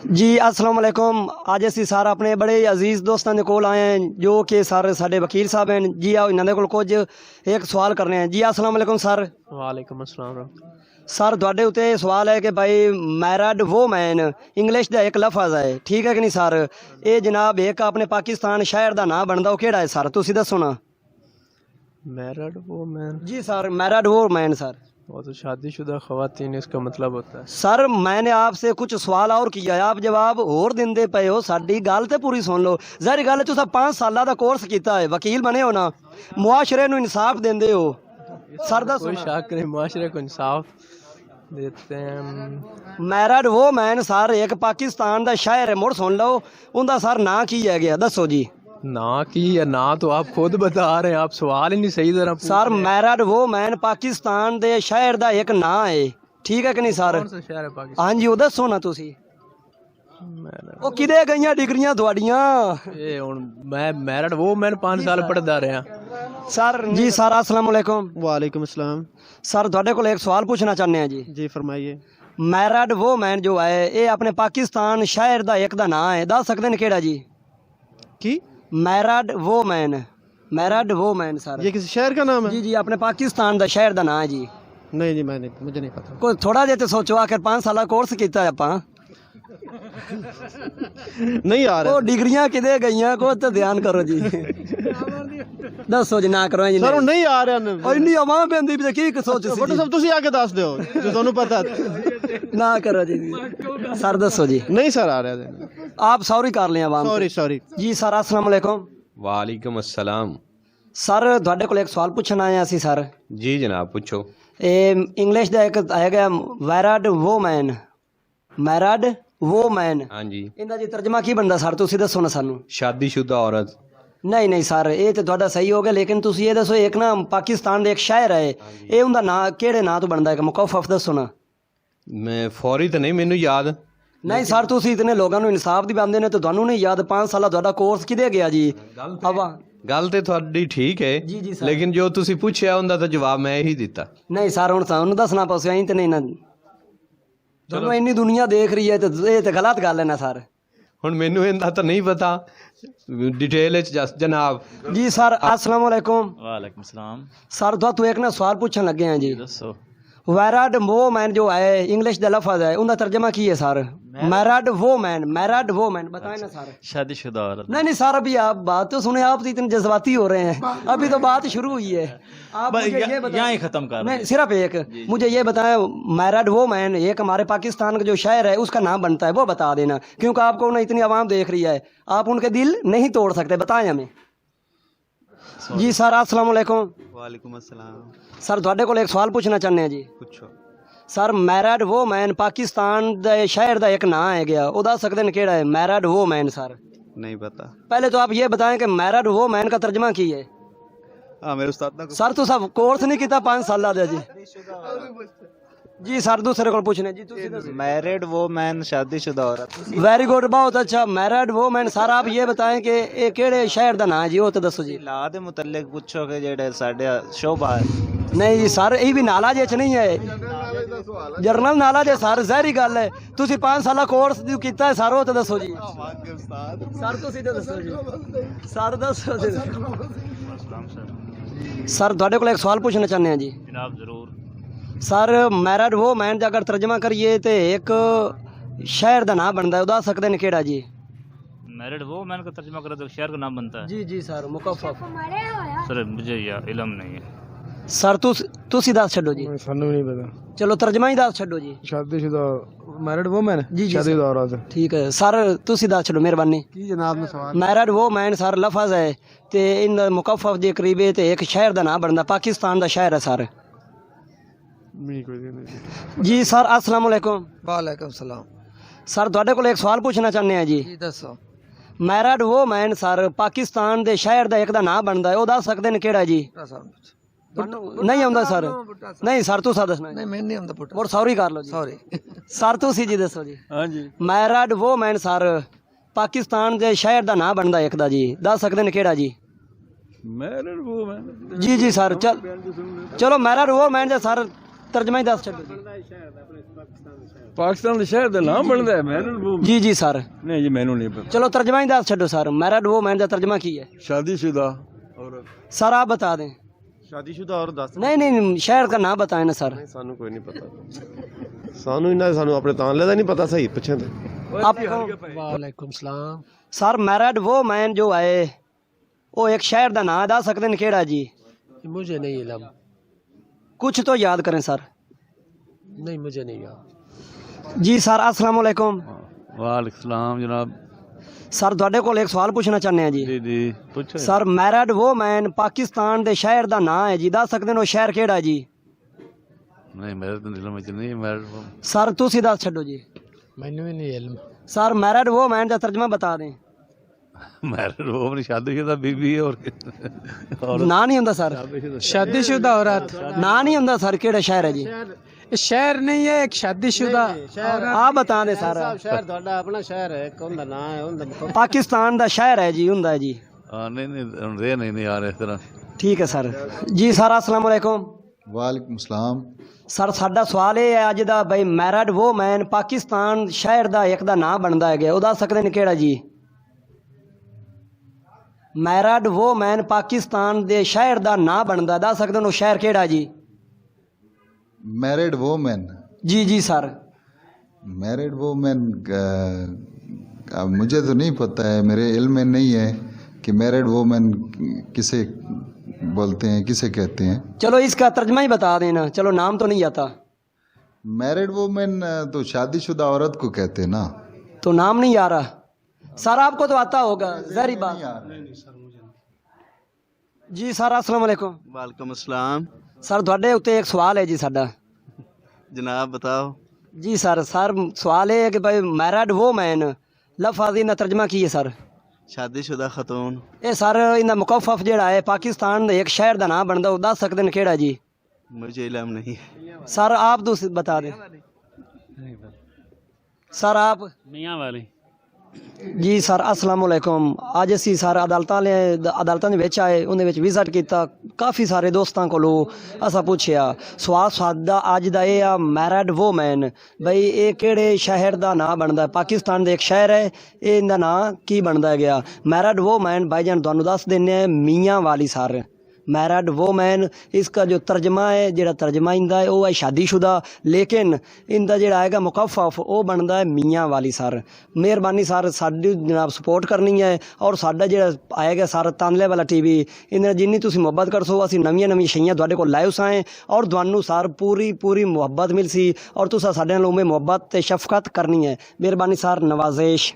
जी अस्सलाम वालेकुम। अज असी सर अपने बड़े अजीज़ दोस्तों के कोल आए हैं जो कि सर साडे वकील साहब हैं जी। आओ इन्होंने कोल कुछ एक सवाल करने हैं जी। अस्सलाम वालेकुम सर। वालेकुम अस्सलाम। सर तुहाडे उत्ते सवाल है कि भाई मैरिड वो मैन इंग्लिश का एक लफज है, ठीक है कि नहीं सर? ये जनाब एक अपने पाकिस्तान शहर का नाम बनता, वो केड़ा है सर? तुसी दसो ना। मैरिड वुमेन जी sir, married woman sir. वो तो शादीशुदा खवातीन इसका मतलब होता है। सर मैंने आपसे कुछ सवाल और किया है, आप जवाब और देंदे पे हो। साडी गल तो पूरी सुन लो। ज़ाहिर गल है तुसा 5 साल का कोर्स किया है, वकील बने हो ना, मुआशरे नूं इंसाफ देंदे हो। सर दसो कोई ना। शक नहीं, मुआशरे को इंसाफ देते हैं। मैरिड वो मैन सर एक पाकिस्तान का शहर है, मुड़ सुन लो उनका सर ना की है गया, दसो जी। ना की या ना तो आप खुद बता रहे हैं, आप सवाल ही नहीं सही तरह पूछ सर रहे हैं। मैरिड वो मैन पाकिस्तान के शहर का एक ना है, ठीक है कि नहीं सर? कौन सा शहर है पाकिस्तान? हाँ जी वो दसो ना तुसी। मैरिड वो किदे गईयां डिग्रियां तुहाडियां? ये हुण मैं मैरिड वो मैन 5 साल पढ़दा रहा। सर जी सर अस्सलाम वालेकुम। वालेकुम अस्सलाम। सर तुहाडे कोल एक सवाल पूछना चाहते हैं जी। जी फरमाइए। मैरिड वो मैन जो है ये अपने पाकिस्तान शहर का एक दा नाम है, दस सकते हैं केड़ा जी? की मैरिड वो man, married woman sir. ये किसी शहर का नाम है? जी जी अपने पाकिस्तान का शहर का नाम है जी। नहीं जी मैंने मुझे नहीं पता। कोई थोड़ा जिहा तो सोचो, आखिर 5 साल का कोर्स किया है आपां। नहीं आ वो रहा डिग्रियां किदे गईयां को तो ध्यान करो जी। दसो जी ना करो जी। सर वो नहीं आ रहा ने। और इन्नी आवाम बेंदी भी की सोच सी फोटो जी। सब तुसी आके दस दो जो ਤੁਹਾਨੂੰ पता ना करो जी। सर दसो जी। नहीं सर आ रहा। आप सॉरी कर लें आवाम को। Sorry sorry. जी सर अस्सलाम वालेकुम। वालेकुम अस्सलाम। सर ਤੁਹਾਡੇ ਕੋਲ ਇੱਕ ਸਵਾਲ ਪੁੱਛਣ ਆਏ ਅਸੀਂ ਸਰ। जी जनाब पूछो। ਇਹ ਇੰਗਲਿਸ਼ ਦਾ ਇੱਕ ਹੈਗਾ ਮੈਰਿਡ ਵੂਮਨ, ਮੈਰਿਡ ਵੂਮਨ, हाँ जी। ਇਹਦਾ ਜੀ ਤਰਜਮਾ ਕੀ ਬਣਦਾ ਸਰ? ਤੁਸੀਂ ਦੱਸੋ ਨਾ ਸਾਨੂੰ। शादीशुदा औरत। ਨਹੀਂ ਨਹੀਂ ਸਰ ਇਹ ਤੇ ਤੁਹਾਡਾ ਸਹੀ ਹੋ ਗਿਆ, ਲੇਕਿਨ ਤੁਸੀਂ ਇਹ ਦੱਸੋ ਇੱਕ ਨਾ ਪਾਕਿਸਤਾਨ ਦੇ ਇੱਕ ਸ਼ਹਿਰ ਹੈ, ਇਹ ਉਹਦਾ ਨਾਂ ਕਿਹੜੇ ਨਾਂ ਤੋਂ ਬਣਦਾ ਹੈ? ਮੁਕੱਫਫ ਦੱਸੋ ਨਾ। मैं फौरी तो नहीं मैनू याद। ਨਹੀਂ ਸਰ ਤੁਸੀਂ ਇਤਨੇ ਲੋਕਾਂ ਨੂੰ ਇਨਸਾਫ ਦਿਵਾਉਂਦੇ ਨੇ ਤੇ ਤੁਹਾਨੂੰ ਨਹੀਂ ਯਾਦ 5 ਸਾਲਾ ਤੁਹਾਡਾ ਕੋਰਸ ਕਿਦੇ ਗਿਆ ਜੀ? गल तो थोड़ी ठीक है जी जी सर। लेकिन जो तुसी पूछया उनका तो जवाब मैं ही दिता। ਨਹੀਂ ਸਰ ਹੁਣ ਸਾਨੂੰ ਦੱਸਣਾ ਪਊਗਾ, ਐਂ ਤੇ ਨਹੀਂ ਨਾ। ਚਲੋ ਇੰਨੀ ਦੁਨੀਆ ਦੇਖ ਰਹੀ ਹੈ ਤੇ ਇਹ ਤੇ ਗਲਤ ਗੱਲ ਹੈ ਨਾ ਸਰ। हुण मैनू इनका तो नहीं पता डिटेल जनाब। जी सर अस्सलाम वालेकुम। वालेकुम सलाम। सर तो एक ना सवाल पूछने लगे हैं जी। दसो। मैरिड वो मैन जो है इंग्लिश का लफज है, उनका तर्जमा की है सर? मैरिड वो मैन, मैरिड वो मैन बताए ना सर। शादीशुदा औरत। नहीं नहीं सर अभी आप बात तो सुने, आप तो इतने जज्बाती हो रहे हैं, अभी तो बात शुरू हुई है। आप मुझे ये बताएं। यहाँ ही खत्म कर। नहीं सिर्फ एक मुझे ये बताएं, मैरिड वो मैन एक हमारे पाकिस्तान का जो शहर है उसका नाम बनता है, वो बता देना, क्योंकि आपको ना इतनी आवाम देख रही है, आप उनके दिल नहीं तोड़ सकते, बताएं हमें। जी सर अस्सलाम वालेकुम। वालेकुम अस्सलाम। सर ਤੁਹਾਡੇ ਕੋਲ ਇੱਕ ਸਵਾਲ ਪੁੱਛਣਾ ਚਾਹੁੰਦੇ ਹਾਂ ਜੀ। पूछो। सर मैरिड वो मैन पाकिस्तान के शहर का एक नाम है गया, वो दस सकते हैं केड़ा है? मैरिड वो मैन सर नहीं पता। पहले तो आप ये बताएं कि मैरिड वो मैन का तर्जमा की है? हाँ मेरे उस्ताद ने सर तो सब कोर्स नहीं किया 5 साल का जी। जी सर दूसरे को पूछने जी। मैरिड वो मैन शादीशुदा औरत। वेरी गुड बहुत अच्छा। मैरिड वो मैन सर आप ये बताएं कि ये केड़े शहर का नाम है जी, वो तो दसो जी। ला दे मुतल्लिक पूछो कि जेड़े साडे शोभा है। नहीं जी सर ये भी नाला जे च नहीं है, जरनल नाला जे सर। जहरी गल है तुसी 5 साल कोर्स किया है सर, वो तो दसो जी। सर तुसी तो दसो जी। सर दसो जी। सर ਤੁਹਾਡੇ ਕੋਲ ਇੱਕ ਸਵਾਲ ਪੁੱਛਣਾ ਚਾਹੁੰਦੇ ਹਾਂ ਜੀ। जनाब जरूर। सर मैरिड वो मैन अगर तर्जमा करिए तो एक शहर का नाम बनता है, वो दस सकते हैं केड़ा जी? मैरिड वो मैन का तर्जुमा करे तो शहर का नाम बनता है। जी जी सर मुकफ़फ़। सर मुझे या इल्म नहीं है। सर तुसी दस छड्डो जी। सानू नहीं पता। चलो तर्जमा ही दस छड्डो जी। शादीशुदा मैरिड वुमेन जी जी शादीशुदा औरत। ठीक है सर तुसी दस छड्डो मेहरबानी। की जनाब ने सवाल। मैरिड वो मैन सर लफज है तो इन मुकफ़फ़ के करीब है तो एक शहर का नाम बनता, पाकिस्तान का शहर है सर। जी सर अस्सलाम वालेकुम। वालेकुम सलाम। सर ਤੁਹਾਡੇ ਕੋਲ ਇੱਕ ਸਵਾਲ ਪੁੱਛਣਾ ਚਾਹੁੰਦੇ ਹਾਂ ਜੀ। जी दसो। Married woman sir Pakistan के शहर का एक का नाम बनता है, वो दस सकते हैं केड़ा जी? नहीं आंदा सर? नहीं सर तुसा दसना। नहीं मैं नहीं आंदा पुट। और सॉरी कर लो जी। सॉरी। सर तुसी जी दसो जी। हाँ जी। Married woman sir Pakistan के शहर का नाम बनता एक दा जी, दस सकते हैं केड़ा जी? Married women. जी जी सर चलो मैरिड वो मैन सर ਤਰਜਮਾ ਹੀ ਦੱਸ ਛੱਡੋ ਜੀ। ਪਾਕਿਸਤਾਨ ਦੇ ਸ਼ਹਿਰ ਦਾ ਨਾਮ ਬਣਦਾ ਹੈ ਮੈਰਿਡ ਜੀ ਜੀ ਸਰ, ਨਹੀਂ ਜੀ ਮੈਨੂੰ ਨਹੀਂ ਪਤਾ। चलो तर्जमा ही दस छो सर, मैरिड वोमैन का तर्जमा की है शादीशुदा और सर, आप बता दें। ਸ਼ਾਦੀशुदा ਔਰ ਦੱਸ नहीं नहीं, शहर का नाम बताएं ना सर। ਸਾਨੂੰ ਕੋਈ ਨਹੀਂ ਪਤਾ ਸਾਨੂੰ ਇਹਨਾਂ ਸਾਨੂੰ ਆਪਣੇ ਤਾਂਲੇ ਦਾ ਨਹੀਂ ਪਤਾ ਸਹੀ ਪੁੱਛਾਂ ਤੇ आप वालेकुम सलाम। सर मैरिड वोमैन जो है वो एक शहर का नाम दस सकते हैं केड़ा जी? मुझे नहीं इलम, कुछ तो याद करें सर। नहीं मुझे नहीं याद। जी सर, अस्सलाम वालेकुम। वालेकुम सलाम जनाब। सर ਤੁਹਾਡੇ ਕੋਲ ਇੱਕ ਸਵਾਲ ਪੁੱਛਣਾ ਚਾਹੁੰਦੇ ਆ ਜੀ। जी जी पूछो। सर मैरिड वोमैन पाकिस्तान ਦੇ ਸ਼ਹਿਰ ਦਾ ਨਾਮ ਹੈ ਜੀ, ਦੱਸ ਸਕਦੇ ਹੋ ਸ਼ਹਿਰ ਕਿਹੜਾ ਜੀ? नहीं मेरे तो दिल में नहीं मैरिड। सर ਤੁਸੀਂ ਦੱਸ ਛੱਡੋ ਜੀ। मैनू भी नहीं इलम। सर मैरिड वोमैन का तर्जमा बता दें। मैरिड वो अपनी शादीशुदा बीवी है और ਨਾਂ ਨਹੀਂ ਹੁੰਦਾ ਸਰ, शादीशुदा औरत ਨਾਂ ਨਹੀਂ ਹੁੰਦਾ ਸਰ, ਕਿਹੜਾ ਸ਼ਹਿਰ ਹੈ ਜੀ? शहर नहीं है, एक शादीशुदा। आप बता दें सर। शहर ਤੁਹਾਡਾ ਆਪਣਾ ਸ਼ਹਿਰ ਹੈ, ਕੌਣ ਦਾ ਨਾਮ ਹੈ ਉਹਦਾ? ਪਾਕਿਸਤਾਨ ਦਾ ਸ਼ਹਿਰ ਹੈ ਜੀ, ਹੁੰਦਾ ਹੈ ਜੀ। हाँ नहीं नहीं रे नहीं यार इस तरह। ਠੀਕ ਹੈ ਸਰ। ਜੀ ਸਰ, अस्सलाम वालेकुम। ਵਾਲੇਕੁਮ ਸਲਾਮ। ਸਰ ਸਾਡਾ ਸਵਾਲ ਇਹ ਹੈ ਅੱਜ ਦਾ, ਬਈ ਮੈਰਿਡ ਵੋਮੈਨ ਪਾਕਿਸਤਾਨ ਸ਼ਹਿਰ ਦਾ ਇੱਕ ਦਾ ਨਾਂ ਬਣਦਾ ਹੈਗਾ, ਉਹ ਦੱਸ ਸਕਦੇ ਨੇ ਕਿਹੜਾ ਜੀ? ਮੈਰਿਡ ਵੋਮੈਨ ਪਾਕਿਸਤਾਨ ਦੇ ਸ਼ਹਿਰ ਦਾ ਨਾਂ ਬਣਦਾ, ਦੱਸ ਸਕਦੇ ਨੇ ਉਹ ਸ਼ਹਿਰ ਕਿਹੜਾ ਜੀ? Married women. जी जी सर। मैरिड वोमेन मुझे तो नहीं पता है, मेरे इल्म में नहीं है कि मैरिड वोमेन किसे बोलते हैं, किसे कहते हैं। चलो इसका तर्जमा ही बता देना, चलो नाम तो नहीं आता। मैरिड वोमेन तो शादीशुदा औरत को कहते हैं ना। तो नाम नहीं आ रहा सर, आपको तो आता होगा, जहरी बात। जी सर, अस्सलाम वालेकुम। वालेकुम अस्सलाम। सर ਤੁਹਾਡੇ ਉੱਤੇ ਇੱਕ ਸਵਾਲ ਹੈ ਜੀ ਸਾਡਾ। जनाब बताओ। जी सर, सर सवाल है कि भाई मैरिड वोमैन लफ्ज़ इनका तर्जमा की है सर? शादीशुदा खतून। ਇਹ ਸਰ ਇਹਦਾ ਮੁਕੱਫਫ ਜਿਹੜਾ ਹੈ ਪਾਕਿਸਤਾਨ ਦੇ ਇੱਕ ਸ਼ਹਿਰ ਦਾ ਨਾਮ ਬਣਦਾ, ਉਹ ਦੱਸ ਸਕਦੇ ਨੇ ਕਿਹੜਾ ਜੀ? मुझे इल्म नहीं। सर आप दूसरे बता दें। सर आप? मियाँ वाली। ਜੀ ਸਰ, अस्सलाम वालेकुम। ਅੱਜ ਅਸੀਂ ਸਰ ਅਦਾਲਤਾਂ ਦੇ ਵਿੱਚ ਆਏ, ਉਹਦੇ ਵਿੱਚ ਵਿਜ਼ਿਟ ਕੀਤਾ, ਕਾਫੀ ਸਾਰੇ ਦੋਸਤਾਂ ਕੋਲੋਂ ਅਸਾਂ ਪੁੱਛਿਆ। ਸਵਾਲ ਸਾਡਾ ਅੱਜ ਦਾ ਇਹ ਆ, ਮੈਰਿਡ ਵੋਮੈਨ ਬਈ ਇਹ ਕਿਹੜੇ ਸ਼ਹਿਰ ਦਾ ਨਾਂ ਬਣਦਾ? ਪਾਕਿਸਤਾਨ ਦੇ ਇੱਕ ਸ਼ਹਿਰ ਹੈ, ਇਹਦਾ ਨਾਂ ਕੀ ਬਣਦਾ ਗਿਆ? ਮੈਰਿਡ ਵੋਮੈਨ ਭਾਈਜਾਨ ਤੁਹਾਨੂੰ ਦੱਸ ਦਿੰਦੇ ਆ, ਮੀਆਂ ਵਾਲੀ ਸਰ। मैरिड वोमैन इसका जो तर्जमा है, जो तर्जमा इंदा है वो है शादीशुदा, लेकिन इंदा जो है मुकफ़फ़ वो बनता है मियाँ वाली सर। मेहरबानी सर साडी जनाब सपोर्ट करनी है, और साडा जो आएगा सर तानले वाला TV, इन्हें जिन्नी तुसी मुहब्बत कर सो, असीं नवीं नवीं शैयां तुहाडे कोल लाए साएं, और तुहानू सर पूरी पूरी मुहब्बत मिलसी, और तुसां साडे नाल उमें मुहब्बत ते शफकत करनी है। मेहरबानी सर, नवाजिश।